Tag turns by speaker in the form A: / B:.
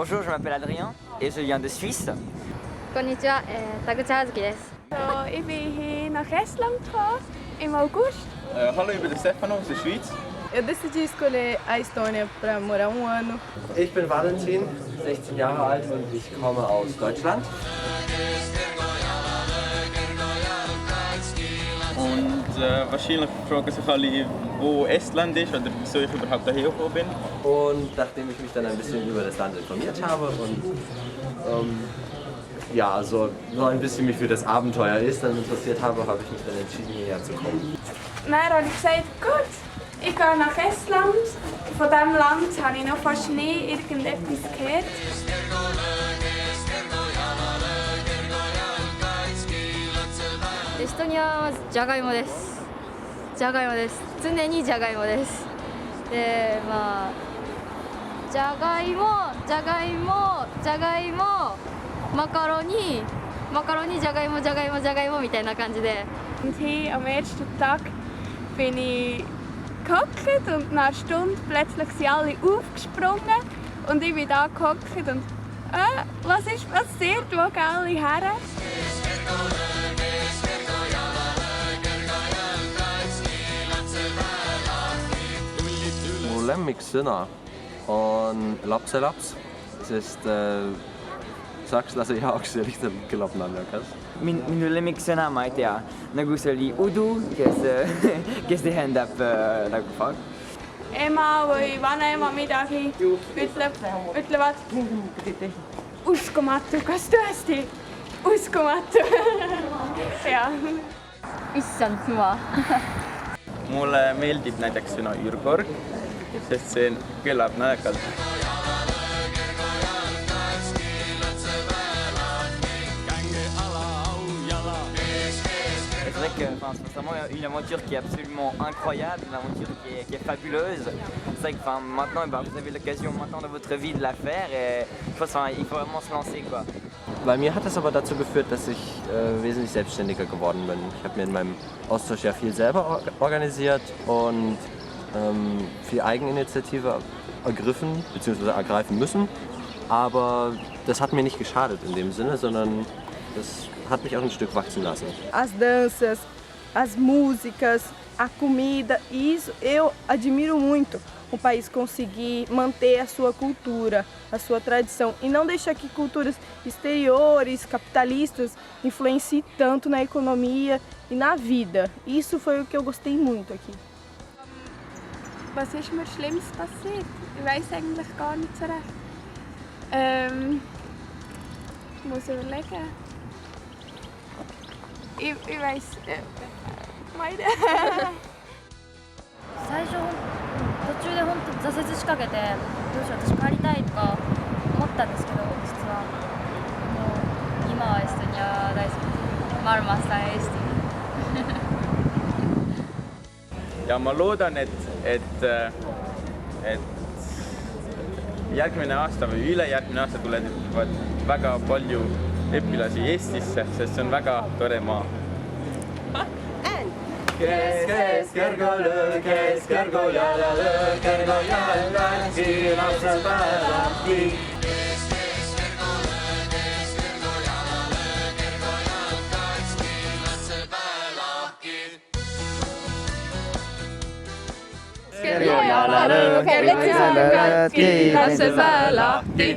A: Bonjour, je m'appelle Adrien et je viens de Suisse.
B: こんにちは、田口葉月です。
C: Ik ben hier naar Estland gegaan in august.
D: Hallo, ik ben Stefano aus der Schweiz.
C: Eu decidi escolher a Estônia para morar ano.
E: Ich bin Valentin, 16 Jahre alt und ich komme aus Deutschland.
D: Und wahrscheinlich fragen sich alle, wo Estland ist oder wieso ich überhaupt hierher gekommen bin.
E: Und nachdem ich mich dann ein bisschen über das Land informiert habe und ja, so ein bisschen mich für das Abenteuer Estland interessiert habe, habe ich mich dann entschieden, hierher zu kommen.
C: Dann habe ich gesagt, gut, ich gehe nach Estland. Von diesem Land habe ich noch fast nie irgendetwas gehört.
B: エストニアはじゃがいもです。じゃがいもです。常にじゃがいもです。で、まあじゃがいも、じゃがいも、じゃがいも、マカロニ、じゃがいも、じゃがいも、じゃがいもみたいな感じで。
C: Und hier am ersten Tag bin ich gehockt und nach einer Stunde plötzlich sind alle aufgesprungen und ich bin da gehockt und was ist passiert, wo gehen alle her?
E: Mu lemmiksõna on lapselaps, sest sakslase jaoks see lihtsalt kõlab naljakas.
A: Minu lemmiksõna, ma ei tea, nagu see oli udu, kes tähendab nagu fuck.
C: Ema või vanaema midagi ütlevad uskumatu, kas tõesti? Uskumatu. Ja.
B: Issand jumal.
D: Mulle meeldib näiteks sõna ürgorg, sest see kõlab naljakalt.
A: C'est vrai que c'est vraiment une aventure qui est absolument incroyable, une aventure qui est fabuleuse. C'est vrai que maintenant vous avez l'occasion maintenant de votre vie de la faire et je pense il faut vraiment se lancer quoi.
E: Bei mir hat es aber dazu geführt, dass ich wesentlich selbstständiger geworden bin. Ich habe mir in meinem Austausch ja viel selber organisiert und viel Eigeninitiative ergriffen bzw. ergreifen müssen. Aber das hat mir nicht geschadet in dem Sinne, sondern das hat mich auch ein Stück wachsen lassen.
F: As danças, as músicas, a comida, e isso eu admiro muito. O país conseguir manter a sua cultura, a sua tradição e não deixar que culturas exteriores, capitalistas, influenciem tanto na economia e na vida. Isso foi o que eu gostei muito aqui.
C: Was ist mir Schlimmes passiert? Ich weiß eigentlich gar nicht so recht. Ich muss überlegen. Ich weiß. Meine.
B: 最初途中で本当挫折しかけてどうしよう私帰りたいとか思ったんですけど実はもう今はエストニア大好きです。Marmas on Eesti.
D: Ja ma loodan, et järgmine aasta või ülejärgmine aasta tulevad väga palju õpilasi Eestisse, sest see on väga tore maa.
E: Keskkõrgkool jälle, kõrgkool jälle, lapsed lahti.
C: Kõrgkool jälle, lapsed lahti.